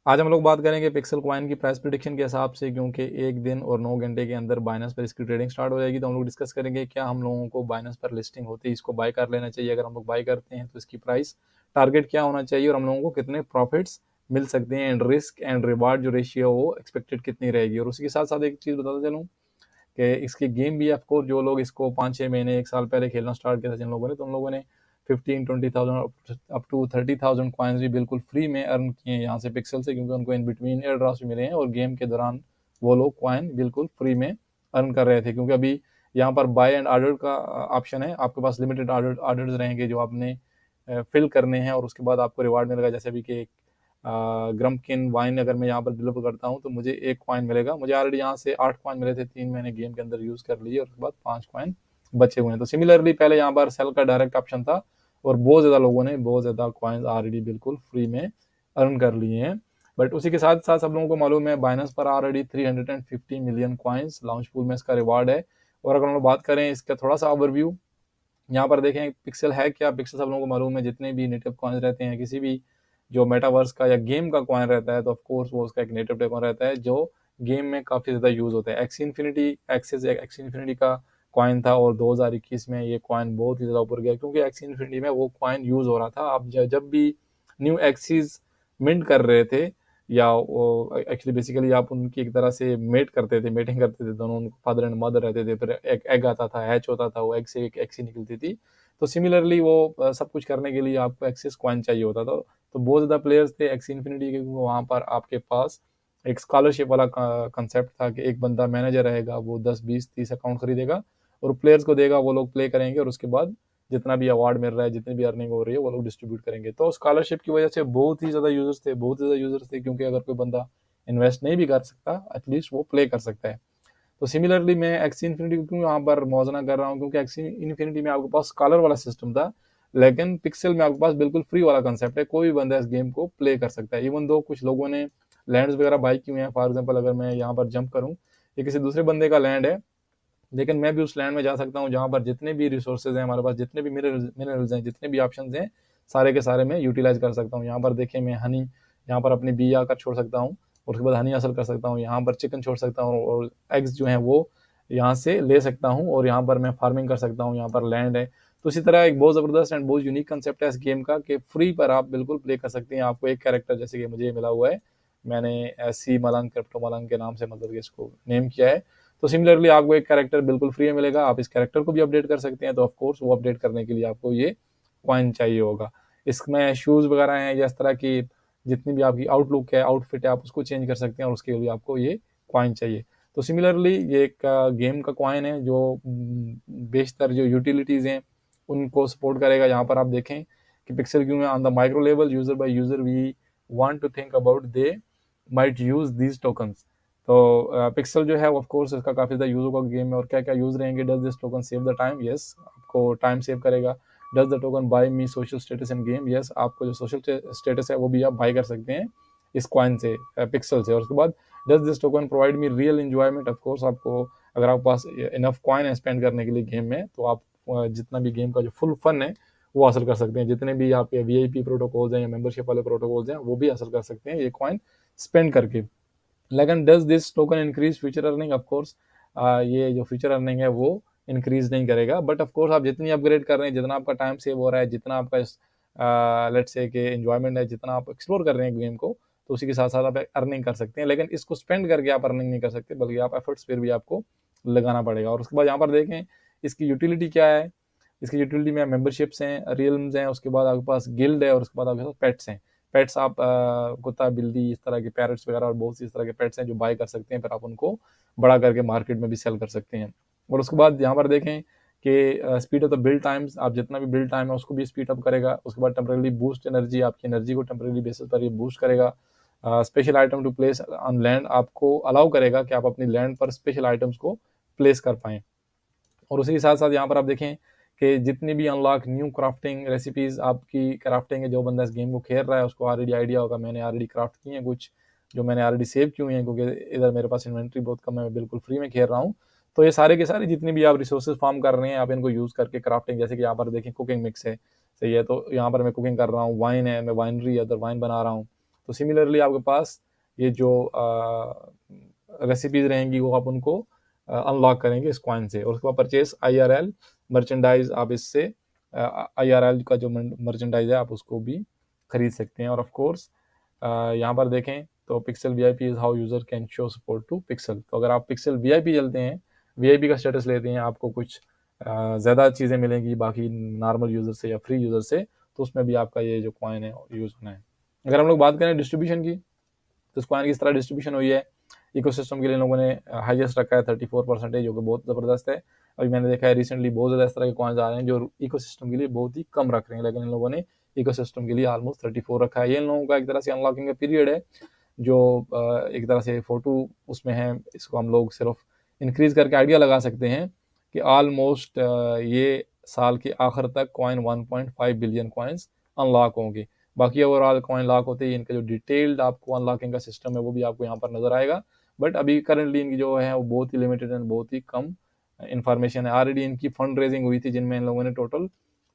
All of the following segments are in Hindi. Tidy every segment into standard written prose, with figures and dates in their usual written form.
आज हम लोग बात करेंगे पिक्सल कॉइन की प्राइस प्रिडिक्शन के हिसाब से, क्योंकि एक दिन और 9 घंटे के अंदर बाइनेंस पर इसकी ट्रेडिंग स्टार्ट हो जाएगी। तो हम लोग डिस्कस करेंगे क्या हम लोगों को बाइनेंस पर लिस्टिंग होती है इसको बाय कर लेना चाहिए, अगर हम लोग बाय करते हैं तो इसकी प्राइस टारगेट क्या होना चाहिए और हम लोगों को कितने प्रॉफिट्स मिल सकते हैं, एंड रिस्क एंड रिवार्ड जो रेशियो वो एक्सपेक्टेड कितनी रहेगी। और उसके साथ साथ एक चीज़ बताता चलूँ कि इसकी गेम भी ऑफकोर्स जो लोग इसको 5-6 महीने 1 साल पहले खेलना स्टार्ट किया था जिन लोगों ने, तो उन लोगों ने 15-20,000 अप टू 30,000 कॉइन्स भी बिल्कुल फ्री में अर्न किए हैं यहाँ से पिक्सल से, क्योंकि उनको इन बिटवीन एयर ड्रॉप्स भी मिले हैं और गेम के दौरान वो लोग कॉइन बिल्कुल फ्री में अर्न कर रहे थे। क्योंकि अभी यहाँ पर बाय एंड ऑर्डर का ऑप्शन है, आपके पास लिमिटेड ऑर्डर्स रहेंगे जो आपने फिल करने हैं और उसके बाद आपको रिवार्ड मिलेगा। जैसे अभी कि ग्रम्पकिन वाइन अगर मैं यहाँ पर डिलीवर करता हूँ तो मुझे 1 कॉइन मिलेगा। मुझे ऑलरेडी यहाँ से 8 कॉइन मिले थे, 3 महीने गेम के अंदर यूज़ कर लिए और उसके बाद 5 कॉइन बचे हुए हैं। तो सिमिलरली पहले यहाँ पर सेल का डायरेक्ट ऑप्शन था और बहुत ज़्यादा लोगों ने बहुत ज़्यादा कॉइन्स ऑलरेडी बिल्कुल फ्री में अर्न कर लिए हैं। बट उसी के साथ साथ सब लोगों को मालूम है बाइनेंस पर already 350 million coins launch pool में इसका रिवार्ड है। और अगर हम लोग बात करें इसका थोड़ा सा ओवरव्यू, यहाँ पर देखें पिक्सल है क्या। पिक्सल सब लोगों को मालूम है जितने भी नेटिव कॉइन्स रहते हैं, किसी भी जो मेटावर्स का या गेम का कॉइन रहता है तो ऑफकोर्स वो उसका एक नेटिव टोकन रहता है जो गेम में काफ़ी ज़्यादा यूज़ होता है। एक्सी इन्फिनिटी का कॉइन था और 2021 में ये कॉइन बहुत ही ज़्यादा ऊपर गया, क्योंकि एक्सी इन्फिनिटी में वो कॉइन यूज़ हो रहा था। आप जब भी न्यू एक्सीज मिंट कर रहे थे या वो एक्चुअली बेसिकली आप उनकी एक तरह से मेटिंग करते थे दोनों, उनको फादर एंड मदर रहते थे, फिर एक एग आता था, हैच होता था, वो एग से एक एक्सी निकलती थी। तो सिमिलरली वो सब कुछ करने के लिए आपको एक्सेस कॉइन चाहिए होता था। तो बहुत ज़्यादा प्लेयर्स थे एक्सी इन्फिनिटी के, क्योंकि वहाँ पर आपके पास एक स्कॉलरशिप वाला कंसेप्ट था कि एक बंदा मैनेजर रहेगा, वो 10-20-30 अकाउंट खरीदेगा और प्लेयर्स को देगा, वो लोग प्ले करेंगे और उसके बाद जितना भी अवार्ड मिल रहा है, जितनी भी अर्निंग हो रही है, वो लोग डिस्ट्रीब्यूट करेंगे। तो स्कॉलरशिप की वजह से बहुत ही ज़्यादा यूजर्स थे, क्योंकि अगर कोई बंदा इन्वेस्ट नहीं भी कर सकता एटलीस्ट वो प्ले कर सकता है। तो सिमिलरली मैं एक्सी इन्फिनिटी को क्यों यहाँ पर मौजना कर रहा हूँ, क्योंकि एक्सी इन्फिनिटी में आपके पास स्कॉलर वाला सिस्टम था, लेकिन पिक्सल में आपके पास बिल्कुल फ्री वाला कंसेप्ट है, कोई भी बंदा इस गेम को प्ले कर सकता है। इवन दो कुछ लोगों ने लैंड्स वगैरह बाई किए हैं, फॉर एग्जाम्पल अगर मैं यहाँ पर जंप करूँ, ये किसी दूसरे बंदे का लैंड है, लेकिन मैं भी उस लैंड में जा सकता हूँ जहाँ पर जितने भी रिसोर्सेज हैं हमारे पास, जितने भी मिनरल्स हैं, जितने भी ऑप्शन हैं, सारे के सारे मैं यूटिलाइज कर सकता हूँ। यहाँ पर देखें मैं हनी यहाँ पर अपनी बी आकर छोड़ सकता हूँ और उसके बाद हनी हासिल कर सकता हूँ। यहाँ पर चिकन छोड़ सकता हूँ और एग्स जो हैं वो यहाँ से ले सकता हूँ और यहाँ पर मैं फार्मिंग कर सकता हूँ, यहाँ पर लैंड है। तो इसी तरह एक बहुत ज़बरदस्त एंड बहुत यूनिक कंसेप्ट है इस गेम का कि फ्री पर आप बिल्कुल प्ले कर सकते हैं। आपको एक कैरेक्टर जैसे कि मुझे मिला हुआ है, मैंने सी मलंग क्रिप्टो मलंग के नाम से मतलब कि इसको नेम किया है। तो सिमिलरली आपको एक कैरेक्टर बिल्कुल फ्री में मिलेगा, आप इस कैरेक्टर को भी अपडेट कर सकते हैं। तो ऑफकोर्स वो अपडेट करने के लिए आपको ये कॉइन चाहिए होगा। इसमें शूज़ वगैरह हैं या इस तरह की जितनी भी आपकी आउटलुक है, आउटफिट है, आप उसको चेंज कर सकते हैं और उसके लिए आपको ये कॉइन चाहिए। तो सिमिलरली ये एक गेम का कॉइन है जो बेशतर जो यूटिलिटीज़ हैं उनको सपोर्ट करेगा। यहाँ पर आप देखें कि पिक्सल क्यों है on the micro level user by user we want to think about they might use these tokens. तो पिक्सल जो है ऑफ कोर्स इसका काफ़ी ज़्यादा यूज़ होगा गेम में। और क्या क्या यूज़ रहेंगे, does this token save the time, yes आपको टाइम सेव करेगा। Does the token buy me social status in game, yes आपको जो सोशल स्टेटस है वो भी आप बाय कर सकते हैं इस कॉइन से, पिक्सल से। और उसके बाद does this token provide me real enjoyment, of course आपको अगर आपके पास इनफ कॉइन है स्पेंड करने के लिए गेम में तो आप जितना भी गेम का जो फुल फन है वो हासिल कर सकते हैं। जितने भी आपके वीआईपी प्रोटोकॉल्स हैं या मेंबरशिप वाले प्रोटोकॉल्स हैं वो भी हासिल कर सकते हैं ये कॉइन स्पेंड करके। लेकिन does this token increase future earning, of course ये जो फ्यूचर अर्निंग है वो इंक्रीज नहीं करेगा। बट ऑफ कोर्स आप जितनी अपग्रेड कर रहे हैं, जितना आपका टाइम सेव हो रहा है, जितना आपका लेट्स से कि एंजॉयमेंट है, जितना आप एक्सप्लोर कर रहे हैं गेम को, तो उसी के साथ साथ आप अर्निंग कर सकते हैं। लेकिन इसको स्पेंड करके आप अर्निंग नहीं कर सकते, बल्कि आप एफर्ट्स फिर भी आपको लगाना पड़ेगा। और उसके बाद यहाँ पर देखें इसकी यूटिलिटी क्या है। इसकी यूटिलिटी में मेंबरशिप्स हैं, रियल्म्स हैं, उसके बाद आपके पास गिल्ड है और उसके बाद आपके पास पेट्स हैं। पेट्स आप कुत्ता बिल्ली इस तरह के पैरट्स वगैरह और बहुत सी इस तरह के पेट्स हैं जो बाय कर सकते हैं, फिर आप उनको बड़ा करके मार्केट में भी सेल कर सकते हैं। और उसके बाद यहाँ पर देखें कि speed of the build times, आप जितना भी बिल्ड टाइम है उसको भी स्पीड अप करेगा। उसके बाद टेम्परेली बूस्ट एनर्जी, आपकी एनर्जी को टेम्परेली बेसिस पर ये बूस्ट करेगा। Special item to place on land, आपको अलाउ करेगा कि आप अपनी लैंड पर स्पेशल आइटम्स को प्लेस कर पाएँ। और उसी के साथ साथ यहाँ पर आप देखें कि जितनी भी अनलॉक न्यू क्राफ्टिंग रेसिपीज़ आपकी क्राफ्टिंग है, जो बंदा इस गेम को खेल रहा है उसको ऑलरेडी आइडिया होगा, मैंने ऑलरेडी क्राफ्ट किए हैं कुछ जो मैंने ऑलरेडी सेव किए हुए हैं, क्योंकि इधर मेरे पास इन्वेंट्री बहुत कम है, मैं बिल्कुल फ्री में खेल रहा हूँ। तो ये सारे के सारे जितने भी आप रिसोर्सेज फार्म कर रहे हैं आप इनको यूज़ करके क्राफ्टिंग, जैसे कि यहाँ पर देखें कुकिंग मिक्स है, सही है, तो यहाँ पर मैं कुकिंग कर रहा हूँ। वाइन है, मैं वाइनरी अदर वाइन बना रहा हूँ। तो सिमिलरली आपके पास ये जो रेसिपीज रहेंगी वो आप उनको अनलॉक करेंगे इस कॉइन से, और उसके बाद परचेस IRL मर्चेंडाइज, आप इससे IRL का जो मर्चेंडाइज है आप उसको भी खरीद सकते हैं। और ऑफ कोर्स यहाँ पर देखें तो pixel VIP is how user can show support to pixel. तो अगर आप पिक्सल VIP चलते हैं, VIP का स्टेटस लेते हैं, आपको कुछ ज़्यादा चीज़ें मिलेंगी बाकी नॉर्मल यूज़र से या फ्री यूज़र से, तो उसमें भी आपका ये जो कॉइन है यूज़ होना है। अगर हम लोग बात करें डिस्ट्रीब्यूशन की, तो इस कॉइन की इस तरह डिस्ट्रीब्यूशन हुई है। इकोसिस्टम के लिए लोगों ने हाईएस्ट रखा है 34%, जो कि बहुत ज़बरदस्त है। अभी मैंने देखा है रिसेंटली बहुत ज़्यादा इस तरह के कॉइन्स आ रहे हैं जो इकोसिस्टम के लिए बहुत ही कम रख रहे हैं, लेकिन इन लोगों ने इकोसिस्टम के लिए ऑलमोस्ट 34 रखा है। ये इन लोगों का एक तरह से अनलॉकिंग का पीरियड है, जो एक तरह से फोटो उसमें है। इसको हम लोग सिर्फ इंक्रीज करके आइडिया लगा सकते हैं कि ऑलमोस्ट ये साल के आखिर तक कॉइन 1.5 बिलियन कॉइन्स अनलॉक होंगे। बाकी ओवरऑल कॉइन लॉक होते ही इनका जो डिटेल्ड आपको अनलॉकिंग का सिस्टम है वो भी आपको यहाँ पर नजर आएगा, बट अभी करंटली इनकी जो है वो बहुत ही लिमिटेड एंड बहुत ही कम इंफॉर्मेशन है। ऑलरेडी इनकी फंड रेजिंग हुई थी जिनमें इन लोगों ने टोटल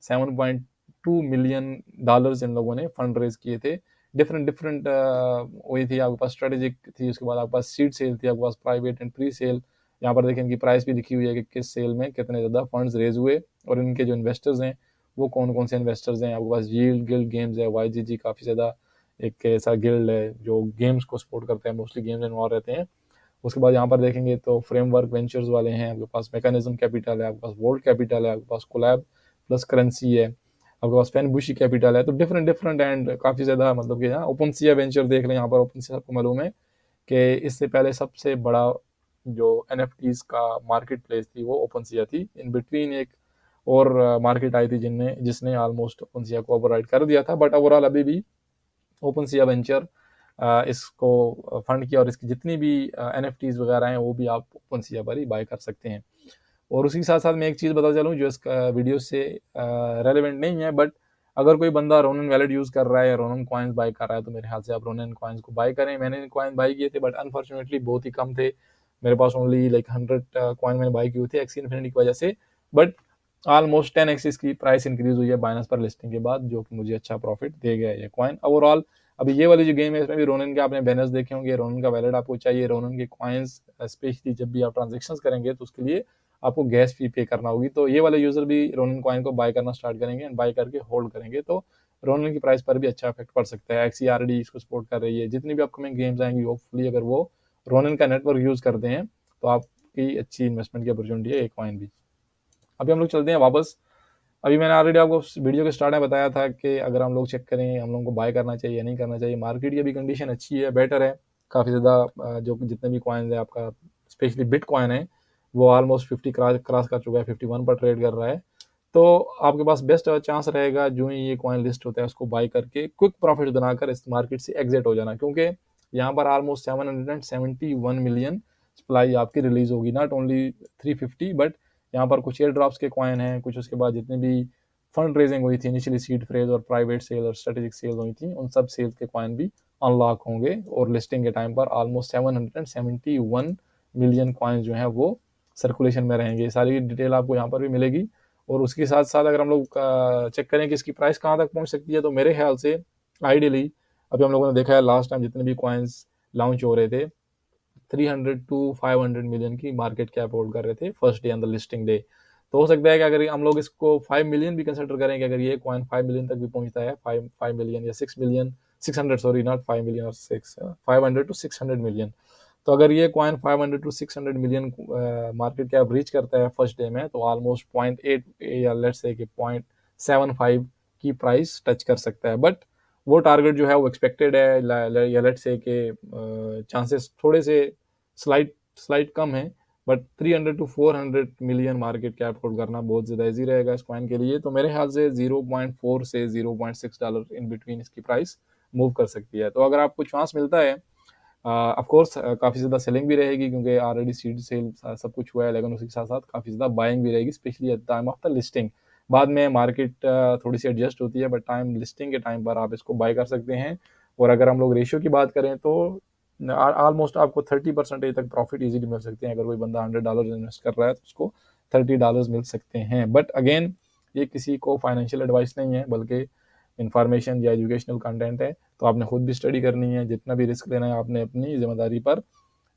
7.2 मिलियन डॉलर्स इन लोगों ने फंड रेज किए थे। डिफरेंट हुई थी, आपके पास स्ट्रेटेजिक थी, उसके बाद आपके पास सीड सेल थी, आपके पास प्राइवेट एंड प्री सेल। यहाँ पर देखें इनकी प्राइस भी लिखी हुई है कि किस सेल में कितने ज़्यादा फंड्स रेज हुए, और इनके जो इन्वेस्टर्स हैं वो कौन कौन से इन्वेस्टर्स हैं। आपके पास यील्ड गिल्ड गेम्स है, YGG काफ़ी ज़्यादा एक ऐसा गिल्ड है जो गेम्स को सपोर्ट करते हैं, मोस्टली गेम्स इन्वॉल्व रहते हैं। उसके बाद यहाँ पर देखेंगे तो फ्रेमवर्क वेंचर्स वाले हैं, आपके पास मैकेनिज्म कैपिटल है, आपके पास वोल्ट कैपिटल है, आपके पास कोलैब प्लस करेंसी है, आपके पास फैनबुशी कैपिटल है। तो डिफरेंट एंड काफ़ी ज़्यादा, मतलब कि यहाँ ओपनसिया वेंचर देख लें, यहाँ पर ओपनसिया आपको मालूम है कि इससे पहले सबसे बड़ा जो NFTs का मार्केट प्लेस थी वो ओपनसिया थी। इन बिटवीन एक और मार्केट आई थी जिसने ऑलमोस्ट ओपनसिया को ओवरराइड कर दिया था, बट ओवरऑल अभी भी ओपनसिया वेंचर इसको फंड किया, और इसकी जितनी भी NFTs वगैरह हैं वो भी आप ओपनसिया पर ही बाय कर सकते हैं। और उसी के साथ साथ मैं एक चीज़ बता चलूँ जो इसका वीडियो से रेलिवेंट नहीं है, बट अगर कोई बंदा रोनन वैलेट यूज़ कर रहा है या रोनन कॉइन्स बाय कर रहा है तो मेरे ख्याल से आप रोनन कॉइन्स को बाय करें। मैंने कॉइन बाय किए थे, बट अनफॉर्चुनेटली बहुत ही कम थे, मेरे पास ओनली लाइक 100 कॉइन मैंने बाय किए थे एक्सी इन्फिनिटी की वजह से, बट ऑलमोस्ट 10x इसकी प्राइस इंक्रीज हुई है बाइनेंस पर लिस्टिंग के बाद, जो कि मुझे अच्छा प्रॉफिट दे गया है ये कॉइन ओवरऑल। अभी ये वाली जो गेम है इसमें भी रोनन के आपने बैनर्स देखे होंगे, रोनन का वैलेट आपको चाहिए, रोनन के कॉइन्स स्पेशली जब भी आप ट्रांजेक्शन करेंगे तो उसके लिए आपको गैस फी पे करना होगी। तो ये वाले यूजर भी रोनन कॉइन को बाय करना स्टार्ट करेंगे एंड बाय करके होल्ड करेंगे, तो रोनन की प्राइस पर भी अच्छा इफेक्ट पड़ सकता है। XERD इसको सपोर्ट कर रही है, जितनी भी अपकमिंग गेम्स आएंगी होपफुली अगर वो रोनन का नेटवर्क यूज करते हैं तो आपकी अच्छी इन्वेस्टमेंट की अपॉर्चुनिटी है एक कॉइन भी। अभी हम लोग चलते हैं वापस। अभी मैंने ऑलरेडी आपको वीडियो के स्टार्ट में बताया था कि अगर हम लोग चेक करें हम लोगों को बाय करना चाहिए या नहीं करना चाहिए, मार्केट की अभी कंडीशन अच्छी है, बेटर है काफ़ी ज़्यादा। जो जितने भी कॉइन्स है आपका स्पेशली बिट कॉइन है वो ऑलमोस्ट 50 क्रॉस कर चुका है, 51 पर ट्रेड कर रहा है। तो आपके पास बेस्ट चांस रहेगा जो ही ये कॉइन लिस्ट होता है उसको बाय करके क्विक प्रॉफिट बनाकर इस मार्केट से एग्जिट हो जाना, क्योंकि यहाँ पर ऑलमोस्ट 771 मिलियन सप्लाई आपकी रिलीज होगी, नॉट ओनली 350, बट यहाँ पर कुछ एयर ड्रॉप्स के कॉइन हैं, कुछ उसके बाद जितने भी फंड रेजिंग हुई थी इनिशियली सीड फ्रेज और प्राइवेट सेल और स्ट्रेटेजिक सेल हुई थी, उन सब सेल्स के कॉइन भी अनलॉक होंगे, और लिस्टिंग के टाइम पर ऑलमोस्ट 771 मिलियन कॉइन जो हैं वो सर्कुलेशन में रहेंगे। सारी डिटेल आपको यहाँ पर भी मिलेगी। और उसके साथ साथ अगर हम लोग चेक करें कि इसकी प्राइस कहाँ तक पहुँच सकती है, तो मेरे ख्याल से आइडियली अभी हम लोगों ने देखा है लास्ट टाइम जितने भी कॉइन्स लॉन्च हो रहे थे 300 टू 500 मिलियन की मार्केट कैप होल्ड कर रहे थे first day on the listing day. तो हो सकता है कि अगर हम लोग इसको 5 मिलियन भी कंसिडर करें कि अगर ये कॉइन 5 मिलियन तक भी पहुंचता है, 5 मिलियन या 6 मिलियन, 600 सॉरी नॉट 5 मिलियन और 6 500 टू 600 मिलियन, तो अगर ये coin 500 to 600 million market cap reach करता है फर्स्ट डे में, तो ऑलमोस्ट 0.8 या लेट्स से कि 0.75 की प्राइस टच कर सकता है। बट वो टारगेट जो है वो एक्सपेक्टेड है, या लेट्स से कि चांसेस थोड़े से स्लाइट कम है, but 300 to 400 million market cap hold करना बहुत ज़्यादा ईजी रहेगा इस कॉइन के लिए। तो मेरे ख्याल से 0.4 से 0.6 डॉलर इन बिटवीन इसकी प्राइस मूव कर सकती है। तो अगर आपको चांस मिलता है, ऑफ कोर्स काफ़ी ज़्यादा सेलिंग भी रहेगी क्योंकि ऑलरेडी सीड सेल सब कुछ हुआ है, लेकिन उसके साथ साथ काफ़ी ज़्यादा बाइंग भी रहेगी specially at time of the listing. बाद में मार्केट थोड़ी सी एडजस्ट होती है, बट टाइम लिस्टिंग के टाइम पर आप इसको बाय कर सकते हैं। और अगर हम लोग रेशियो की बात करें तो ऑलमोस्ट आपको 30% तक प्रॉफिट इजीली मिल सकते हैं। अगर कोई बंदा $100 इन्वेस्ट कर रहा है तो उसको $30 मिल सकते हैं। बट अगेन ये किसी को फाइनेंशियल एडवाइस नहीं है, बल्कि इन्फॉर्मेशन या एजुकेशनल कंटेंट है तो आपने खुद भी स्टडी करनी है, जितना भी रिस्क लेना है आपने अपनी जिम्मेदारी पर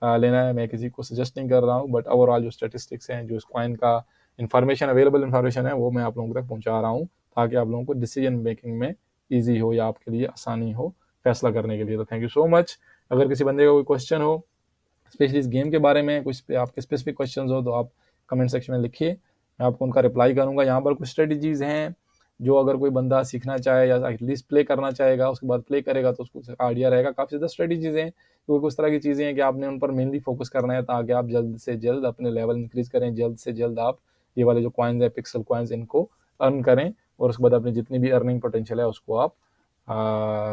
लेना है। मैं किसी को सजेस्ट नहीं कर रहा हूँ, बट ओवरऑल जो स्टेटिस्टिक्स हैं, जो इस कॉइन का इन्फॉर्मेशन अवेलेबल इन्फॉर्मेशन है, वो मैं आप लोगों तक पहुँचा रहा हूँ ताकि आप लोगों को डिसीजन मेकिंग में ईजी हो या आपके लिए आसानी हो फैसला करने के लिए। तो थैंक यू सो मच। अगर किसी बंदे का कोई क्वेश्चन हो स्पेशली इस गेम के बारे में, कुछ आपके स्पेसिफिक क्वेश्चन हो तो आप कमेंट सेक्शन में लिखिए, मैं आपको उनका रिप्लाई करूंगा। यहाँ पर कुछ स्ट्रेटजीज हैं जो अगर कोई बंदा सीखना चाहे या एटलीस्ट प्ले करना चाहेगा, उसके बाद प्ले करेगा तो उसको आइडिया रहेगा। काफ़ी ज़्यादा स्ट्रेटजीज हैं, क्योंकि कुछ तरह की चीज़ें हैं कि आपने उन पर मेनली फोकस करना है ताकि आप जल्द से जल्द अपने लेवल इंक्रीज करें, जल्द से जल्द आप ये वाले जो कॉइन्स है पिक्सल कॉइन्स इनको अर्न करें, और उसके बाद अपनी जितनी भी अर्निंग पोटेंशियल है उसको आप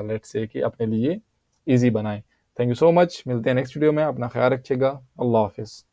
लेट्स से कि अपने लिए ईजी बनाएं। थैंक यू सो मच, मिलते हैं नेक्स्ट वीडियो में, अपना ख्याल रखिएगा, अल्लाह हाफिज़।